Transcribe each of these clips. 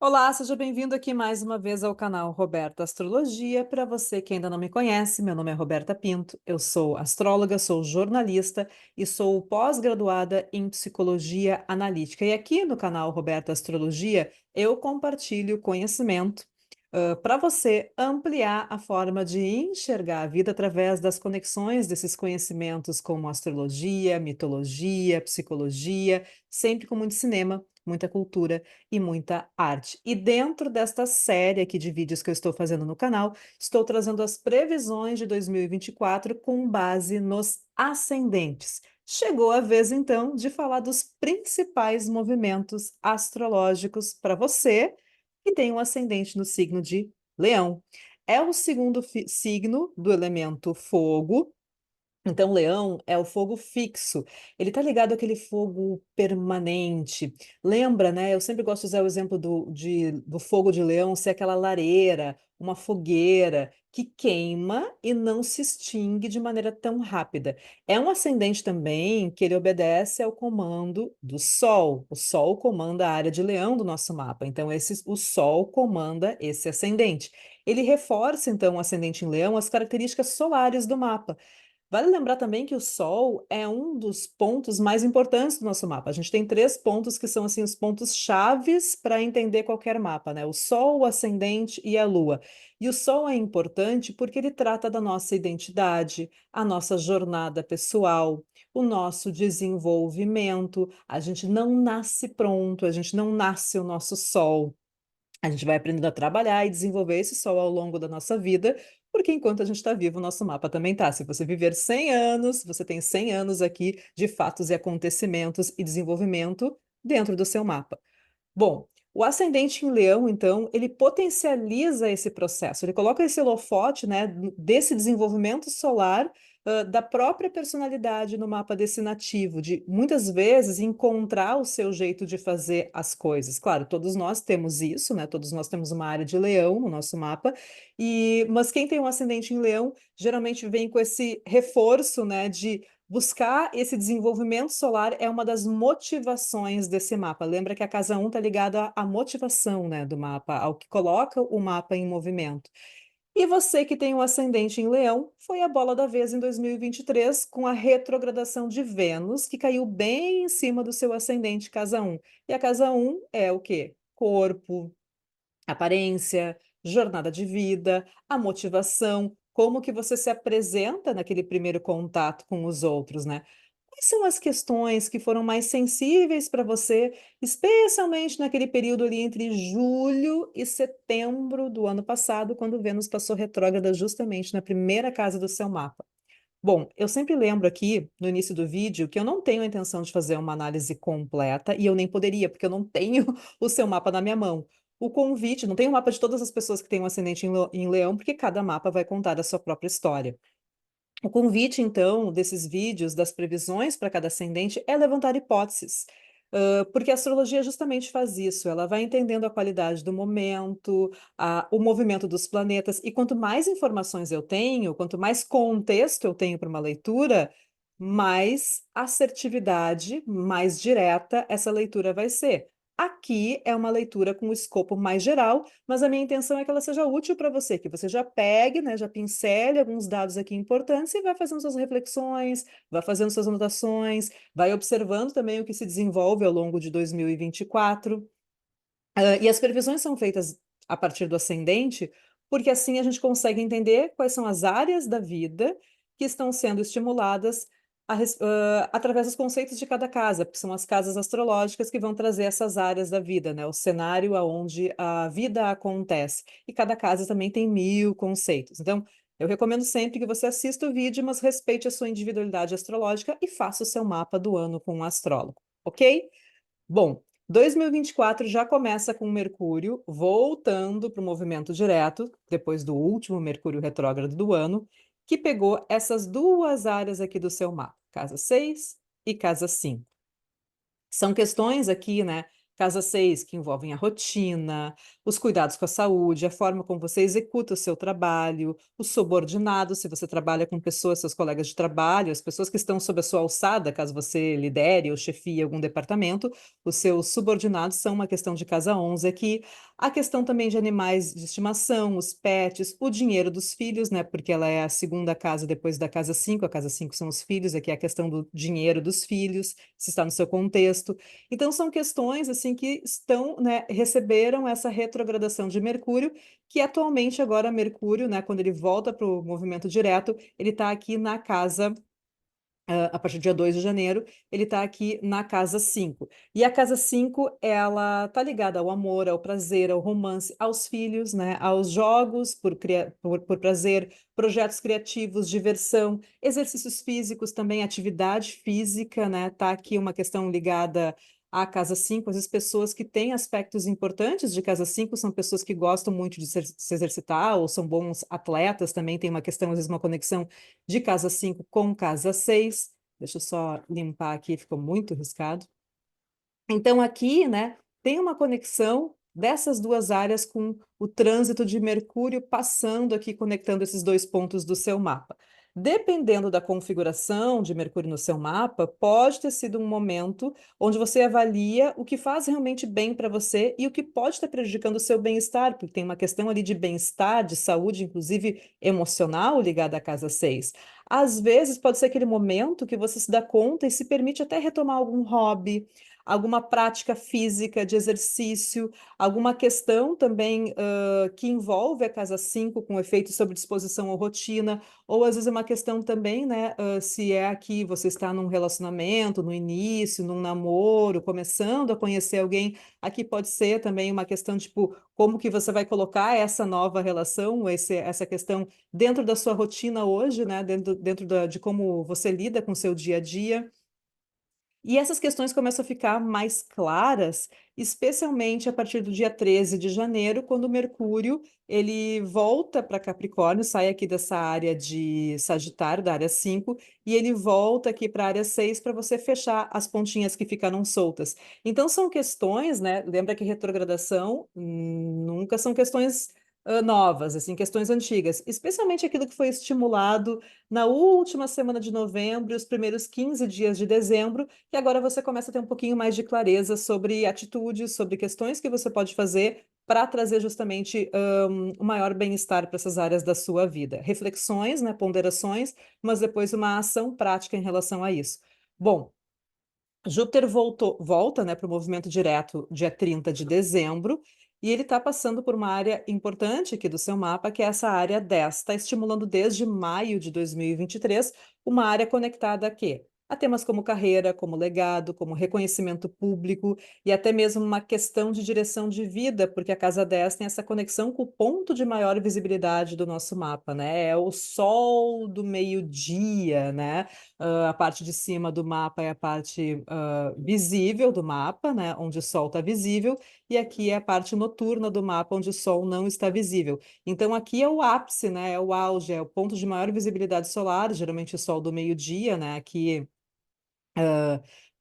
Olá, seja bem-vindo aqui mais uma vez ao canal Roberta Astrologia. Para você que ainda não me conhece, meu nome é Roberta Pinto, eu sou astróloga, sou jornalista e sou pós-graduada em psicologia analítica. E aqui no canal Roberta Astrologia eu compartilho conhecimento para você ampliar a forma de enxergar a vida através das conexões desses conhecimentos como astrologia, mitologia, psicologia, sempre com muito cinema, muita cultura e muita arte. E dentro desta série aqui de vídeos que eu estou fazendo no canal, estou trazendo as previsões de 2024 com base nos ascendentes. Chegou a vez, então, de falar dos principais movimentos astrológicos para você que tem um ascendente no signo de Leão. É o segundo signo do elemento fogo, então, Leão é o fogo fixo. Ele está ligado àquele fogo permanente. Lembra, né? Eu sempre gosto de usar o exemplo do fogo de Leão ser aquela lareira, uma fogueira que queima e não se extingue de maneira tão rápida. É um ascendente também que ele obedece ao comando do Sol. O Sol comanda a área de Leão do nosso mapa. Então, o Sol comanda esse ascendente. Ele reforça, então, o ascendente em Leão, as características solares do mapa. Vale lembrar também que o Sol é um dos pontos mais importantes do nosso mapa. A gente tem três pontos que são assim os pontos chaves para entender qualquer mapa, né? O Sol, o Ascendente e a Lua. E o Sol é importante porque ele trata da nossa identidade, a nossa jornada pessoal, o nosso desenvolvimento. A gente não nasce pronto, a gente não nasce o nosso Sol. A gente vai aprendendo a trabalhar e desenvolver esse sol ao longo da nossa vida, porque enquanto a gente está vivo, o nosso mapa também está. Se você viver 100 anos, você tem 100 anos aqui de fatos e acontecimentos e desenvolvimento dentro do seu mapa. Bom, o ascendente em Leão, então, ele potencializa esse processo, ele coloca esse holofote, né, desse desenvolvimento solar, da própria personalidade no mapa desse nativo, de muitas vezes encontrar o seu jeito de fazer as coisas. Claro, todos nós temos isso, né? Todos nós temos uma área de Leão no nosso mapa, mas quem tem um ascendente em Leão geralmente vem com esse reforço, né, de buscar esse desenvolvimento solar é uma das motivações desse mapa. Lembra que a casa 1 está ligada à motivação, né, do mapa, ao que coloca o mapa em movimento. E você que tem um ascendente em Leão, foi a bola da vez em 2023 com a retrogradação de Vênus, que caiu bem em cima do seu ascendente casa 1. E a casa 1 é o quê? Corpo, aparência, jornada de vida, a motivação, como que você se apresenta naquele primeiro contato com os outros, né? Quais são as questões que foram mais sensíveis para você, especialmente naquele período ali entre julho e setembro do ano passado, quando Vênus passou retrógrada justamente na primeira casa do seu mapa? Bom, eu sempre lembro aqui no início do vídeo que eu não tenho a intenção de fazer uma análise completa e eu nem poderia, porque eu não tenho o seu mapa na minha mão. O convite, não tem o mapa de todas as pessoas que têm um ascendente em Leão, porque cada mapa vai contar a sua própria história. O convite, então, desses vídeos, das previsões para cada ascendente, é levantar hipóteses. Porque a astrologia justamente faz isso, ela vai entendendo a qualidade do momento, o movimento dos planetas, e quanto mais informações eu tenho, quanto mais contexto eu tenho para uma leitura, mais assertividade, mais direta essa leitura vai ser. Aqui é uma leitura com o escopo mais geral, mas a minha intenção é que ela seja útil para você, que você já pegue, né, já pincele alguns dados aqui importantes e vai fazendo suas reflexões, vai fazendo suas anotações, vai observando também o que se desenvolve ao longo de 2024. E as previsões são feitas a partir do ascendente, porque assim a gente consegue entender quais são as áreas da vida que estão sendo estimuladas através dos conceitos de cada casa, porque são as casas astrológicas que vão trazer essas áreas da vida, né? O cenário aonde a vida acontece. E cada casa também tem 1000 conceitos. Então, eu recomendo sempre que você assista o vídeo, mas respeite a sua individualidade astrológica e faça o seu mapa do ano com um astrólogo, ok? Bom, 2024 já começa com Mercúrio voltando para o movimento direto, depois do último Mercúrio retrógrado do ano, que pegou essas duas áreas aqui do seu mapa, casa 6 e casa 5. São questões aqui, né, Casa 6, que envolvem a rotina, os cuidados com a saúde, a forma como você executa o seu trabalho, os subordinados, se você trabalha com pessoas, seus colegas de trabalho, as pessoas que estão sob a sua alçada, caso você lidere ou chefie algum departamento, os seus subordinados são uma questão de casa 11 aqui. A questão também de animais de estimação, os pets, o dinheiro dos filhos, né? Porque ela é a segunda casa depois da casa 5, a casa 5 são os filhos, aqui é a questão do dinheiro dos filhos, se está no seu contexto. Então, são questões assim que estão, né, receberam essa retrogradação de Mercúrio, que atualmente agora Mercúrio, né, quando ele volta para o movimento direto, ele está aqui na casa a partir do dia 2 de janeiro, ele está aqui na casa 5. E a casa 5, ela está ligada ao amor, ao prazer, ao romance, aos filhos, né? Aos jogos por prazer, projetos criativos, diversão, exercícios físicos também, atividade física, né? Tá aqui uma questão ligada à casa 5. Às vezes, pessoas que têm aspectos importantes de casa 5 são pessoas que gostam muito de se exercitar ou são bons atletas, também tem uma questão, às vezes, uma conexão de casa 5 com casa 6. Deixa eu só limpar aqui, ficou muito riscado. Então, aqui, né, tem uma conexão dessas duas áreas com o trânsito de Mercúrio passando aqui, conectando esses dois pontos do seu mapa. Dependendo da configuração de Mercúrio no seu mapa, pode ter sido um momento onde você avalia o que faz realmente bem para você e o que pode estar prejudicando o seu bem-estar, porque tem uma questão ali de bem-estar, de saúde, inclusive emocional, ligada à casa 6. Às vezes, pode ser aquele momento que você se dá conta e se permite até retomar algum hobby, alguma prática física de exercício, alguma questão também que envolve a casa 5 com efeito sobre disposição ou rotina, ou às vezes é uma questão também, né, se é aqui você está num relacionamento, no início, num namoro, começando a conhecer alguém, aqui pode ser também uma questão, tipo, como que você vai colocar essa nova relação, essa questão dentro da sua rotina hoje, né, de como você lida com o seu dia a dia. E essas questões começam a ficar mais claras, especialmente a partir do dia 13 de janeiro, quando o Mercúrio ele volta para Capricórnio, sai aqui dessa área de Sagitário, da área 5, e ele volta aqui para a área 6 para você fechar as pontinhas que ficaram soltas. Então são questões, né? Lembra que retrogradação nunca são questões novas, assim, questões antigas, especialmente aquilo que foi estimulado na última semana de novembro e os primeiros 15 dias de dezembro, que agora você começa a ter um pouquinho mais de clareza sobre atitudes, sobre questões que você pode fazer para trazer justamente um maior bem-estar para essas áreas da sua vida. Reflexões, né, ponderações, mas depois uma ação prática em relação a isso. Bom, Júpiter volta, né, para o movimento direto dia 30 de dezembro, e ele está passando por uma área importante aqui do seu mapa, que é essa área 10. Está estimulando desde maio de 2023 uma área conectada a quê? A temas como carreira, como legado, como reconhecimento público e até mesmo uma questão de direção de vida, porque a casa 10 tem essa conexão com o ponto de maior visibilidade do nosso mapa, né? É o sol do meio-dia, né? A parte de cima do mapa é a parte visível do mapa, né, onde o Sol está visível, e aqui é a parte noturna do mapa, onde o Sol não está visível. Então, aqui é o ápice, né, é o auge, é o ponto de maior visibilidade solar, geralmente o Sol do meio-dia, né, aqui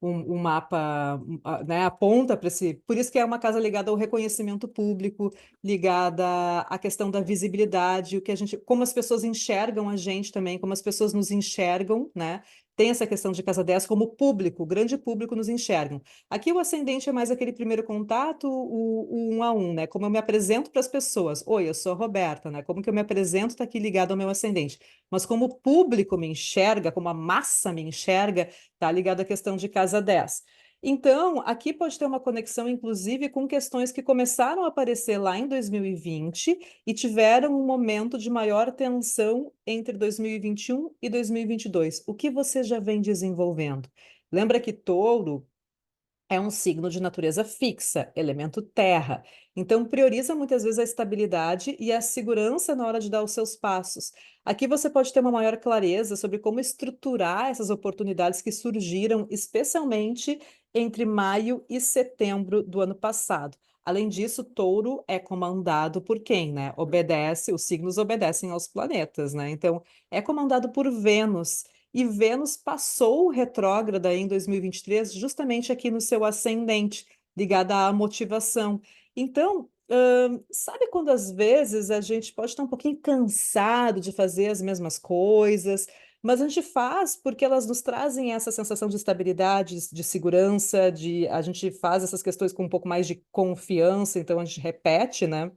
um mapa, né, aponta para esse. Por isso que é uma casa ligada ao reconhecimento público, ligada à questão da visibilidade, o que a gente, como as pessoas enxergam a gente também, como as pessoas nos enxergam, né? Tem essa questão de casa 10 como público, o grande público nos enxergam. Aqui o ascendente é mais aquele primeiro contato, o um a um, né? Como eu me apresento para as pessoas. Oi, eu sou a Roberta, né? Como que eu me apresento está aqui ligado ao meu ascendente. Mas como o público me enxerga, como a massa me enxerga, tá ligado à questão de casa 10. Então, aqui pode ter uma conexão, inclusive, com questões que começaram a aparecer lá em 2020 e tiveram um momento de maior tensão entre 2021 e 2022. O que você já vem desenvolvendo? Lembra que touro é um signo de natureza fixa, elemento terra. Então, prioriza muitas vezes a estabilidade e a segurança na hora de dar os seus passos. Aqui você pode ter uma maior clareza sobre como estruturar essas oportunidades que surgiram, especialmente entre maio e setembro do ano passado. Além disso, touro é comandado por quem, né? Obedece, os signos obedecem aos planetas, né? Então, é comandado por Vênus. E Vênus passou retrógrada em 2023, justamente aqui no seu ascendente. ligada à motivação. Então, sabe quando às vezes a gente pode estar um pouquinho cansado de fazer as mesmas coisas, mas a gente faz porque elas nos trazem essa sensação de estabilidade, de segurança, a gente faz essas questões com um pouco mais de confiança, então a gente repete, né?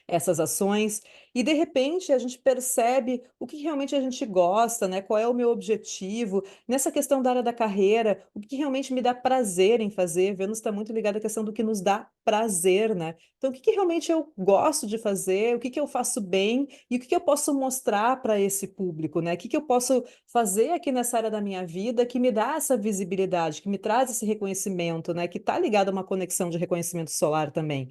Essas ações, e de repente a gente percebe o que realmente a gente gosta, né? Qual é o meu objetivo nessa questão da área da carreira, o que realmente me dá prazer em fazer. Vênus está muito ligada à questão do que nos dá prazer, né? Então, o que realmente eu gosto de fazer, o que eu faço bem e o que eu posso mostrar para esse público, né? O que eu posso fazer aqui nessa área da minha vida que me dá essa visibilidade, que me traz esse reconhecimento, né? Que está ligado a uma conexão de reconhecimento solar também.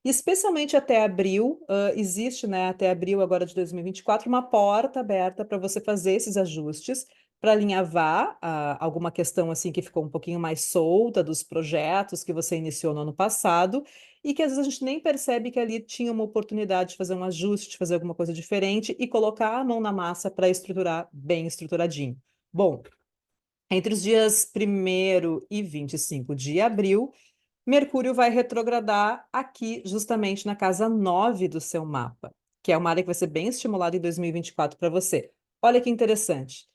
Especialmente até abril, existe, né, até abril agora de 2024, uma porta aberta para você fazer esses ajustes, para alinhavar alguma questão assim que ficou um pouquinho mais solta dos projetos que você iniciou no ano passado, e que às vezes a gente nem percebe que ali tinha uma oportunidade de fazer um ajuste, de fazer alguma coisa diferente e colocar a mão na massa para estruturar bem estruturadinho. Bom, entre os dias 1º e 25 de abril, Mercúrio vai retrogradar aqui, justamente na casa 9 do seu mapa, que é uma área que vai ser bem estimulada em 2024 para você. Olha que interessante.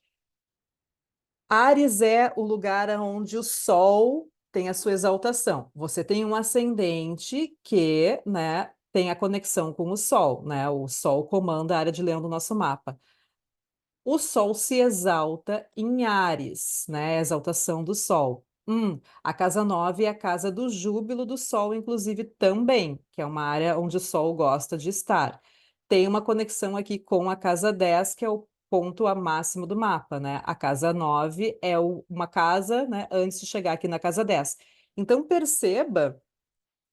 Áries é o lugar onde o Sol tem a sua exaltação. Você tem um ascendente que, né, tem a conexão com o Sol, né? O Sol comanda a área de Leão do nosso mapa. O Sol se exalta em Áries, né? A exaltação do Sol. A casa 9 é a casa do júbilo do Sol, inclusive, também, que é uma área onde o Sol gosta de estar. Tem uma conexão aqui com a casa 10, que é o ponto a máximo do mapa, né? A casa 9 é uma casa, né, antes de chegar aqui na casa 10. Então, perceba,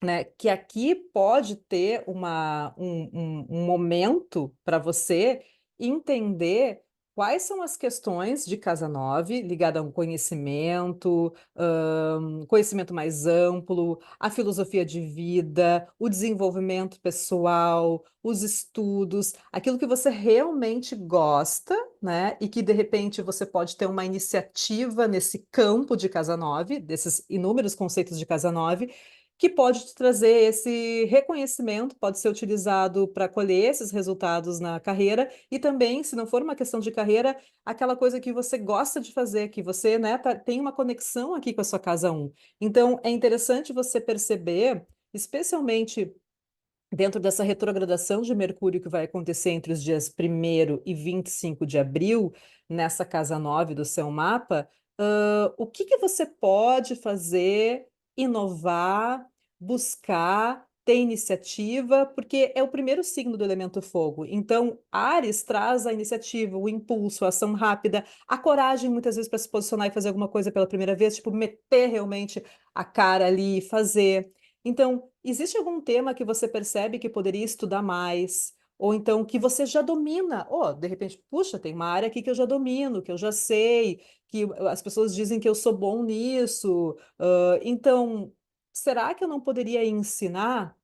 né, que aqui pode ter um momento para você entender quais são as questões de Casa 9 ligada a um conhecimento, conhecimento mais amplo, a filosofia de vida, o desenvolvimento pessoal, os estudos, aquilo que você realmente gosta, né, e que de repente você pode ter uma iniciativa nesse campo de Casa 9, desses inúmeros conceitos de Casa 9, que pode te trazer esse reconhecimento, pode ser utilizado para colher esses resultados na carreira e também, se não for uma questão de carreira, aquela coisa que você gosta de fazer, que você, né, tem uma conexão aqui com a sua casa 1. Então, é interessante você perceber, especialmente dentro dessa retrogradação de Mercúrio que vai acontecer entre os dias 1º e 25 de abril, nessa casa 9 do seu mapa, o que você pode fazer, inovar, buscar, ter iniciativa, porque é o primeiro signo do elemento fogo. Então, Áries traz a iniciativa, o impulso, a ação rápida, a coragem, muitas vezes, para se posicionar e fazer alguma coisa pela primeira vez, tipo, meter realmente a cara ali e fazer. Então, existe algum tema que você percebe que poderia estudar mais? Ou então que você já domina? Ou, de repente, puxa, tem uma área aqui que eu já domino, que eu já sei, que as pessoas dizem que eu sou bom nisso. Então, será que eu não poderia ensinar?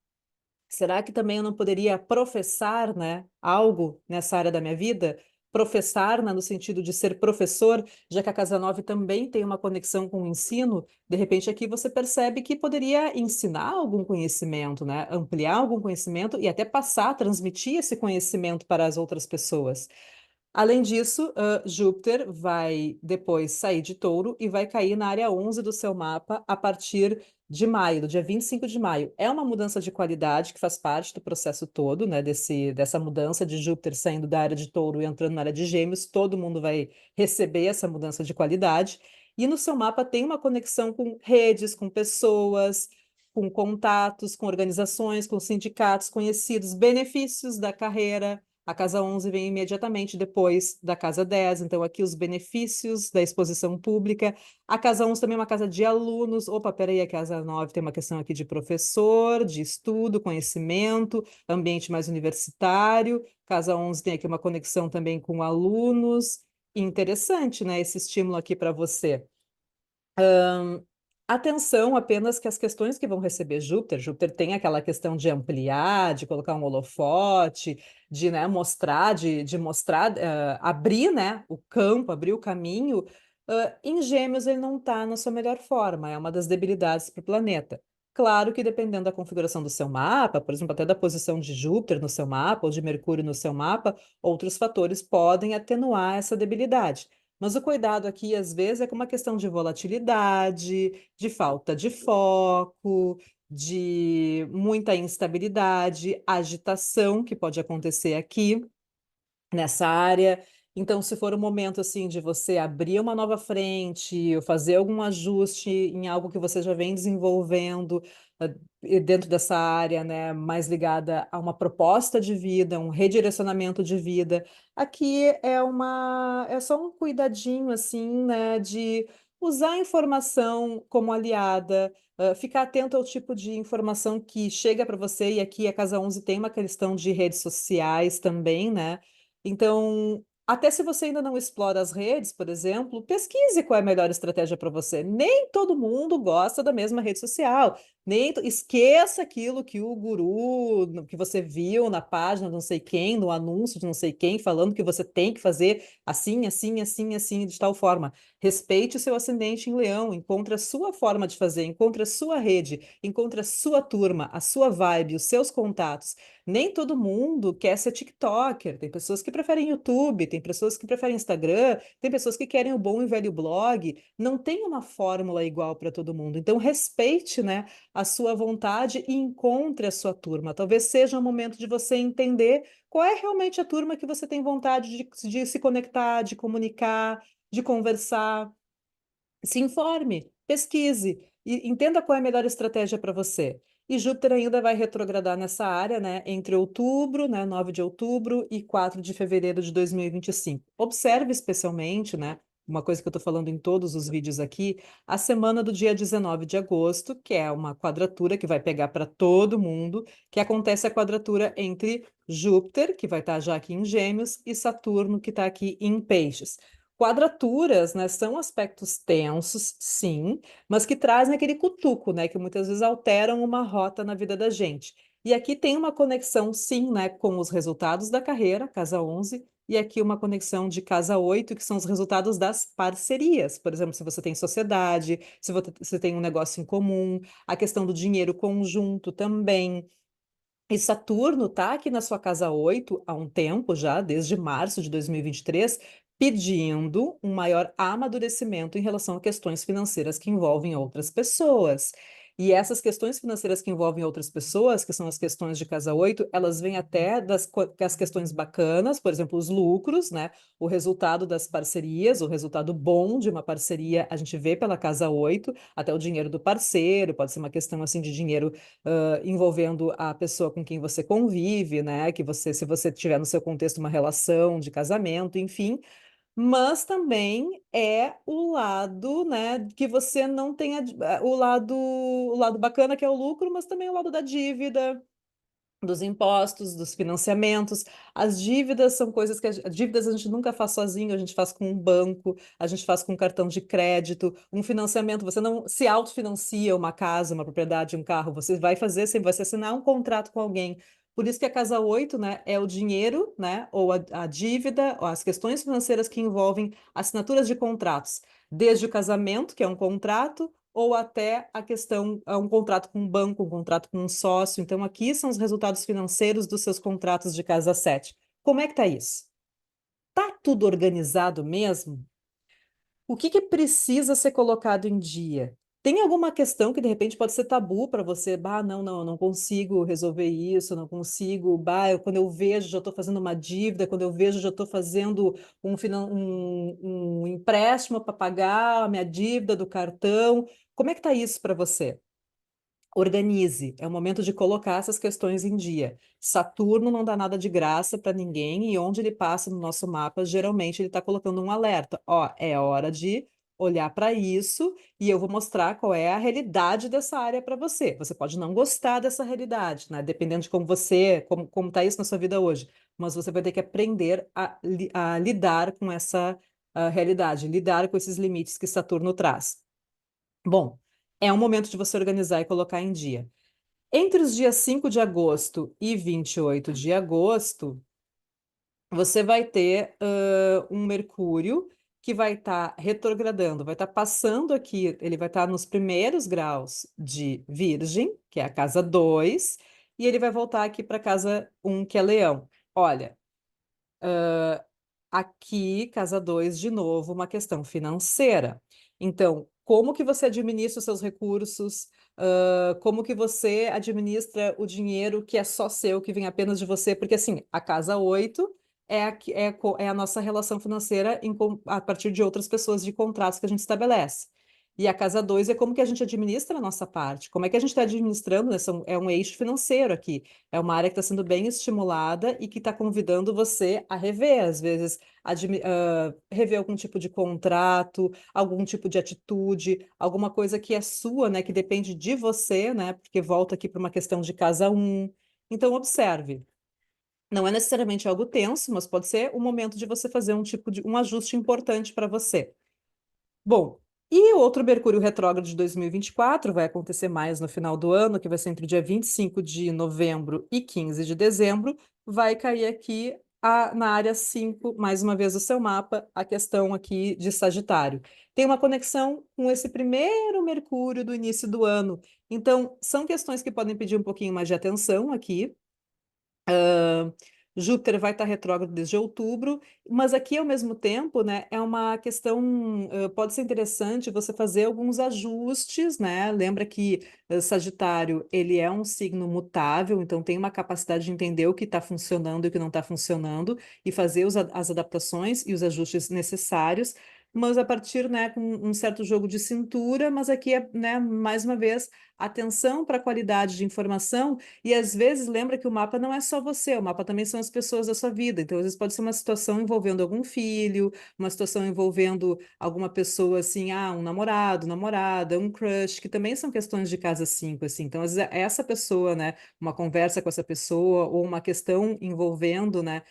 Será que também eu não poderia professar, né, algo nessa área da minha vida? Professar, né, no sentido de ser professor, já que a Casa 9 também tem uma conexão com o ensino, de repente aqui você percebe que poderia ensinar algum conhecimento, né, ampliar algum conhecimento e até passar, transmitir esse conhecimento para as outras pessoas. Além disso, Júpiter vai depois sair de Touro e vai cair na área 11 do seu mapa a partir de maio, do dia 25 de maio. É uma mudança de qualidade que faz parte do processo todo, né, dessa mudança de Júpiter saindo da área de Touro e entrando na área de Gêmeos. Todo mundo vai receber essa mudança de qualidade. E no seu mapa tem uma conexão com redes, com pessoas, com contatos, com organizações, com sindicatos conhecidos, benefícios da carreira. A casa 11 vem imediatamente depois da casa 10, então aqui os benefícios da exposição pública. A casa 11 também é uma casa de alunos. Opa, peraí, a casa 9 tem uma questão aqui de professor, de estudo, conhecimento, ambiente mais universitário. Casa 11 tem aqui uma conexão também com alunos. Interessante, né, esse estímulo aqui para você. Atenção apenas que as questões que vão receber Júpiter tem aquela questão de ampliar, de colocar um holofote, de, né, mostrar, de mostrar, abrir, né, o campo, abrir o caminho, Em Gêmeos, ele não está na sua melhor forma, é uma das debilidades para o planeta. Claro que dependendo da configuração do seu mapa, por exemplo, até da posição de Júpiter no seu mapa ou de Mercúrio no seu mapa, outros fatores podem atenuar essa debilidade. Mas o cuidado aqui, às vezes, é com uma questão de volatilidade, de falta de foco, de muita instabilidade, agitação que pode acontecer aqui nessa área. Então, se for um momento assim de você abrir uma nova frente ou fazer algum ajuste em algo que você já vem desenvolvendo e dentro dessa área, né, mais ligada a uma proposta de vida, um redirecionamento de vida, aqui é só um cuidadinho assim, né, de usar a informação como aliada. Ficar atento ao tipo de informação que chega para você, e aqui a Casa 11 tem uma questão de redes sociais também, né? Então, até se você ainda não explora as redes, por exemplo, pesquise qual é a melhor estratégia para você. Nem todo mundo gosta da mesma rede social. Esqueça aquilo que o guru, que você viu na página de não sei quem, no anúncio de não sei quem, falando que você tem que fazer assim, assim, assim, assim, de tal forma. Respeite o seu ascendente em Leão, encontre a sua forma de fazer, encontre a sua rede, encontre a sua turma, a sua vibe, os seus contatos. Nem todo mundo quer ser TikToker. Tem pessoas que preferem YouTube, tem pessoas que preferem Instagram, tem pessoas que querem o bom e velho blog. Não tem uma fórmula igual para todo mundo. Então, respeite, né, a sua vontade e encontre a sua turma. Talvez seja o momento de você entender qual é realmente a turma que você tem vontade de se conectar, de comunicar, de conversar. Se informe, pesquise e entenda qual é a melhor estratégia para você. E Júpiter ainda vai retrogradar nessa área, né, entre outubro, né, 9 de outubro e 4 de fevereiro de 2025. Observe especialmente, né, uma coisa que eu estou falando em todos os vídeos aqui, a semana do dia 19 de agosto, que é uma quadratura que vai pegar para todo mundo, que acontece a quadratura entre Júpiter, que vai estar já aqui em Gêmeos, e Saturno, que está aqui em Peixes. Quadraturas, né, são aspectos tensos, sim, mas que trazem aquele cutuco, né, que muitas vezes alteram uma rota na vida da gente. E aqui tem uma conexão, sim, né, com os resultados da carreira, casa 11, e aqui uma conexão de casa 8, que são os resultados das parcerias. Por exemplo, se você tem sociedade, se você tem um negócio em comum, a questão do dinheiro conjunto também. E Saturno está aqui na sua casa 8 há um tempo já, desde março de 2023, pedindo um maior amadurecimento em relação a questões financeiras que envolvem outras pessoas. E essas questões financeiras que envolvem outras pessoas, que são as questões de casa 8, elas vêm até das questões bacanas, por exemplo, os lucros, né? O resultado das parcerias, o resultado bom de uma parceria, a gente vê pela casa 8, até o dinheiro do parceiro, pode ser uma questão assim de dinheiro envolvendo a pessoa com quem você convive, né? Que você, se você tiver no seu contexto uma relação de casamento, enfim, mas também é o lado, né, que você não tenha o lado bacana que é o lucro, mas também o lado da dívida, dos impostos, dos financiamentos. As dívidas são coisas que dívidas a gente nunca faz sozinho, a gente faz com um banco, a gente faz com um cartão de crédito, um financiamento. Você não se autofinancia uma casa, uma propriedade, um carro, você vai fazer, você vai assinar um contrato com alguém. Por isso que a casa 8, né, é o dinheiro, né, ou a dívida, ou as questões financeiras que envolvem assinaturas de contratos, desde o casamento, que é um contrato, ou até a questão, um contrato com um banco, um contrato com um sócio. Então, aqui são os resultados financeiros dos seus contratos de casa 7. Como é que está isso? Tá tudo organizado mesmo? O que que precisa ser colocado em dia? Tem alguma questão que de repente pode ser tabu para você? Bah, não, não, eu não consigo resolver isso, eu não consigo. Bah, quando eu vejo, já estou fazendo uma dívida, quando eu vejo, já estou fazendo um empréstimo para pagar a minha dívida do cartão. Como é que está isso para você? Organize, é o momento de colocar essas questões em dia. Saturno não dá nada de graça para ninguém e onde ele passa no nosso mapa, geralmente ele está colocando um alerta. Ó, é hora de olhar para isso e eu vou mostrar qual é a realidade dessa área para você. Você pode não gostar dessa realidade, né? Dependendo de como está isso na sua vida hoje, mas você vai ter que aprender a lidar com essa realidade, lidar com esses limites que Saturno traz. Bom, é um momento de você organizar e colocar em dia. Entre os dias 5 de agosto e 28 de agosto, você vai ter um Mercúrio que vai estar retrogradando, vai estar passando aqui, ele vai estar nos primeiros graus de Virgem, que é a casa 2, e ele vai voltar aqui para a casa 1, que é Leão. Olha, aqui, casa 2, de novo, uma questão financeira. Então, como que você administra os seus recursos? Como que você administra o dinheiro que é só seu, que vem apenas de você? Porque, assim, a casa 8 é a nossa relação financeira a partir de outras pessoas, de contratos que a gente estabelece. E a casa 2 é como que a gente administra a nossa parte. Como é que a gente está administrando, né? É um eixo financeiro aqui. É uma área que está sendo bem estimulada e que está convidando você a rever, às vezes, rever algum tipo de contrato, algum tipo de atitude, alguma coisa que é sua, né, que depende de você, né, porque volta aqui para uma questão de casa um. Então, observe. Não é necessariamente algo tenso, mas pode ser um momento de você fazer um tipo de um ajuste importante para você. Bom, e o outro Mercúrio retrógrado de 2024 vai acontecer mais no final do ano, que vai ser entre o dia 25 de novembro e 15 de dezembro, vai cair aqui na área 5, mais uma vez o seu mapa, a questão aqui de Sagitário. Tem uma conexão com esse primeiro Mercúrio do início do ano. Então, são questões que podem pedir um pouquinho mais de atenção aqui. Júpiter vai estar retrógrado desde outubro, mas aqui, ao mesmo tempo, né, é uma questão, pode ser interessante você fazer alguns ajustes, né? Lembra que Sagitário, ele é um signo mutável, então tem uma capacidade de entender o que está funcionando e o que não está funcionando e fazer as adaptações e os ajustes necessários, mas a partir, né, com um certo jogo de cintura, mas aqui é, né, mais uma vez, atenção para a qualidade de informação e às vezes lembra que o mapa não é só você, o mapa também são as pessoas da sua vida. Então, às vezes pode ser uma situação envolvendo algum filho, uma situação envolvendo alguma pessoa assim, um namorado, namorada, um crush, que também são questões de casa 5 assim. Então, às vezes é essa pessoa, né, uma conversa com essa pessoa ou uma questão envolvendo, né,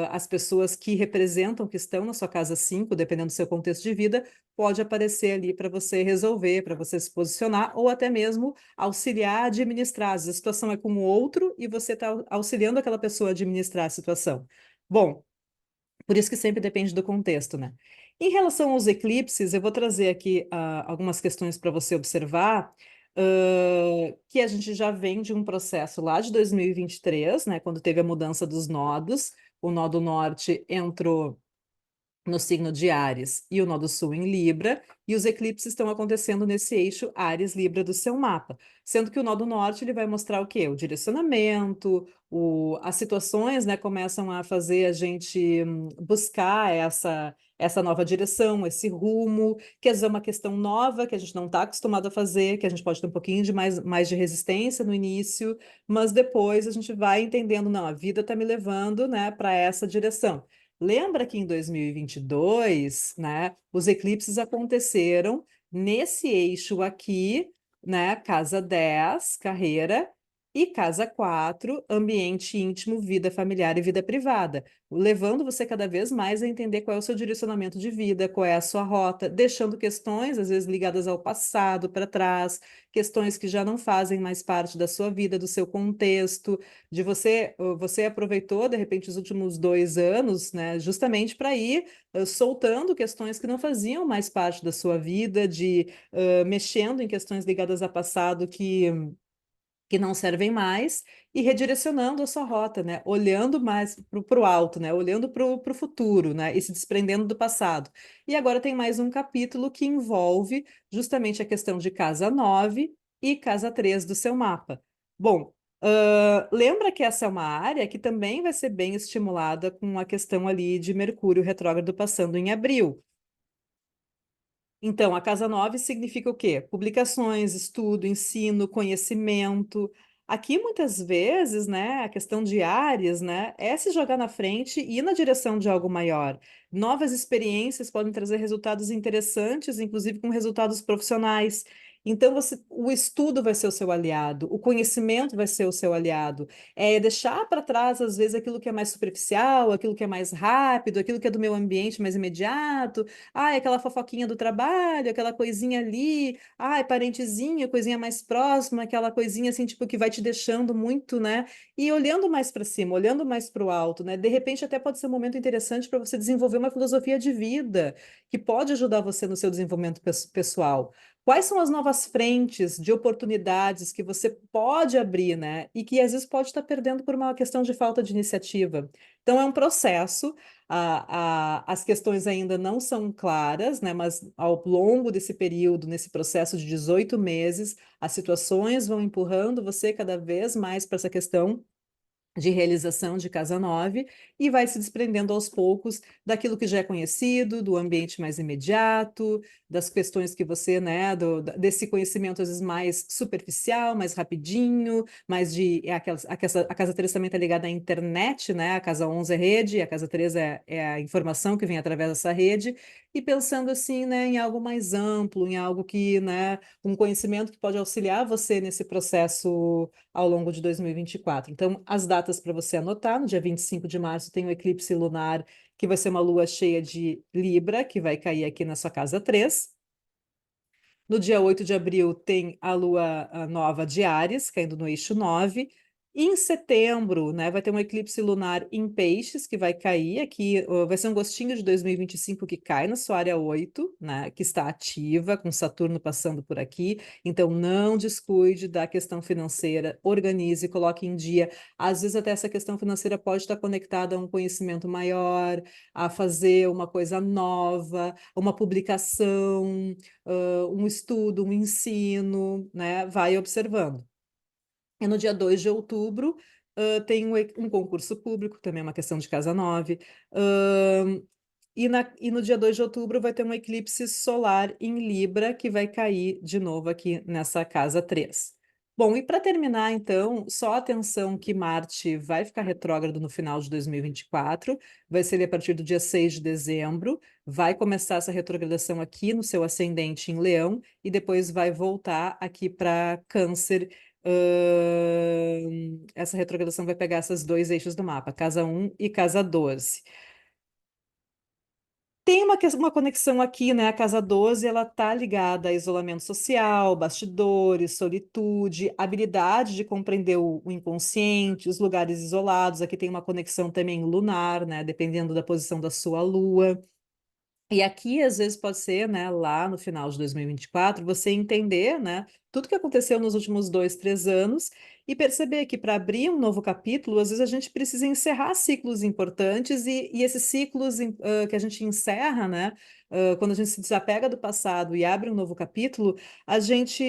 as pessoas que representam, que estão na sua casa 5 dependendo do seu contexto de vida, pode aparecer ali para você resolver, para você se posicionar, ou até mesmo auxiliar a administrar. Às vezes a situação é com o outro e você está auxiliando aquela pessoa a administrar a situação. Bom, por isso que sempre depende do contexto, né? Em relação aos eclipses, eu vou trazer aqui algumas questões para você observar, que a gente já vem de um processo lá de 2023, né? Quando teve a mudança dos nodos, o nó do norte entrou no signo de Áries e o nó do Sul em Libra, e os eclipses estão acontecendo nesse eixo Áries-Libra do seu mapa. Sendo que o nó do Norte ele vai mostrar o quê? O direcionamento, as situações, né, começam a fazer a gente buscar essa nova direção, esse rumo, que às vezes é uma questão nova, que a gente não está acostumado a fazer, que a gente pode ter um pouquinho de mais de resistência no início, mas depois a gente vai entendendo, não, a vida está me levando, né, para essa direção. Lembra que em 2022, né, os eclipses aconteceram nesse eixo aqui, né, casa 10, carreira, e casa 4, ambiente íntimo, vida familiar e vida privada, levando você cada vez mais a entender qual é o seu direcionamento de vida, qual é a sua rota, deixando questões, às vezes ligadas ao passado para trás, questões que já não fazem mais parte da sua vida, do seu contexto, de você aproveitou, de repente, os últimos 2 anos, né, justamente para ir soltando questões que não faziam mais parte da sua vida, mexendo em questões ligadas a passado que não servem mais e redirecionando a sua rota, né? Olhando mais para o alto, né? Olhando para o futuro, né? E se desprendendo do passado. E agora tem mais um capítulo que envolve justamente a questão de casa 9 e casa 3 do seu mapa. Bom, lembra que essa é uma área que também vai ser bem estimulada com a questão ali de Mercúrio retrógrado passando em abril. Então, a casa 9 significa o quê? Publicações, estudo, ensino, conhecimento. Aqui, muitas vezes, né, a questão de áreas, né, é se jogar na frente e ir na direção de algo maior. Novas experiências podem trazer resultados interessantes, inclusive com resultados profissionais. Então, o estudo vai ser o seu aliado, o conhecimento vai ser o seu aliado. É deixar para trás, às vezes, aquilo que é mais superficial, aquilo que é mais rápido, aquilo que é do meu ambiente mais imediato. Ah, aquela fofoquinha do trabalho, aquela coisinha ali, ah, parentezinho, coisinha mais próxima, aquela coisinha assim, tipo, que vai te deixando muito, né? E olhando mais para cima, olhando mais para o alto, né? De repente, até pode ser um momento interessante para você desenvolver uma filosofia de vida que pode ajudar você no seu desenvolvimento pessoal. Quais são as novas frentes de oportunidades que você pode abrir, né? E que às vezes pode estar perdendo por uma questão de falta de iniciativa. Então, é um processo. As questões ainda não são claras, né? Mas ao longo desse período, nesse processo de 18 meses, as situações vão empurrando você cada vez mais para essa questão de realização de casa 9 e vai se desprendendo aos poucos daquilo que já é conhecido, do ambiente mais imediato, das questões que você, né, desse conhecimento às vezes mais superficial, mais rapidinho, mais de a casa 3 também está ligada à internet, né? A casa 11 é rede, a casa 3 é a informação que vem através dessa rede, e pensando assim, né, em algo mais amplo, em algo que, né, um conhecimento que pode auxiliar você nesse processo ao longo de 2024. Então, as datas para você anotar: no dia 25 de março tem o eclipse lunar, que vai ser uma lua cheia de Libra, que vai cair aqui na sua casa 3. No dia 8 de abril tem a lua nova de Áries, caindo no eixo 9. E em setembro, né, vai ter um eclipse lunar em Peixes, que vai cair aqui, vai ser um gostinho de 2025 que cai na sua área 8, né, que está ativa, com Saturno passando por aqui. Então, não descuide da questão financeira, organize, coloque em dia. Às vezes, até essa questão financeira pode estar conectada a um conhecimento maior, a fazer uma coisa nova, uma publicação, um estudo, um ensino, né? Vai observando. E no dia 2 de outubro, tem um concurso público, também é uma questão de casa 9. E no dia 2 de outubro vai ter um eclipse solar em Libra, que vai cair de novo aqui nessa casa 3. Bom, e para terminar, então, só atenção que Marte vai ficar retrógrado no final de 2024, vai ser ali a partir do dia 6 de dezembro, vai começar essa retrogradação aqui no seu ascendente em Leão, e depois vai voltar aqui para Câncer. Essa retrogradação vai pegar esses dois eixos do mapa, casa 1 e casa 12. Tem uma conexão aqui, né? A casa 12, ela tá ligada a isolamento social, bastidores, solitude, habilidade de compreender o inconsciente, os lugares isolados. Aqui tem uma conexão também lunar, né? Dependendo da posição da sua lua. E aqui, às vezes, pode ser, né, lá no final de 2024, você entender, né, tudo que aconteceu nos últimos 2, 3 anos e perceber que para abrir um novo capítulo, às vezes a gente precisa encerrar ciclos importantes e esses ciclos que a gente encerra, né, quando a gente se desapega do passado e abre um novo capítulo, a gente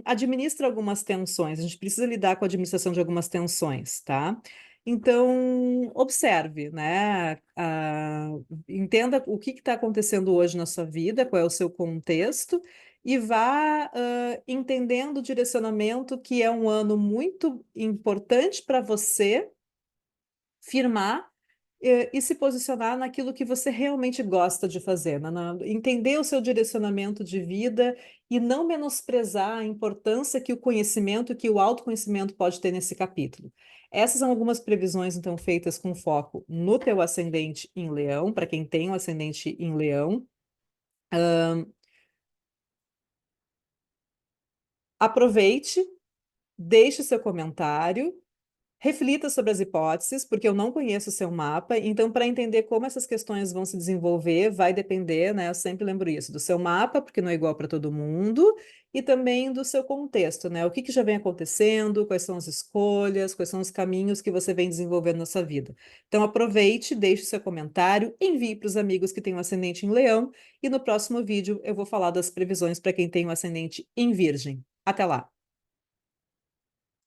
administra algumas tensões, a gente precisa lidar com a administração de algumas tensões, tá? Então, observe, né? Entenda o que está acontecendo hoje na sua vida, qual é o seu contexto, e vá entendendo o direcionamento, que é um ano muito importante para você firmar e se posicionar naquilo que você realmente gosta de fazer, entender o seu direcionamento de vida e não menosprezar a importância que o conhecimento, que o autoconhecimento pode ter nesse capítulo. Essas são algumas previsões, então, feitas com foco no teu ascendente em Leão, para quem tem o ascendente em Leão. Aproveite, deixe seu comentário. Reflita sobre as hipóteses, porque eu não conheço o seu mapa, então, para entender como essas questões vão se desenvolver, vai depender, né? Eu sempre lembro isso, do seu mapa, porque não é igual para todo mundo, e também do seu contexto, né? O que já vem acontecendo, quais são as escolhas, quais são os caminhos que você vem desenvolvendo na sua vida. Então, aproveite, deixe seu comentário, envie para os amigos que têm o ascendente em Leão, e no próximo vídeo eu vou falar das previsões para quem tem o ascendente em Virgem. Até lá!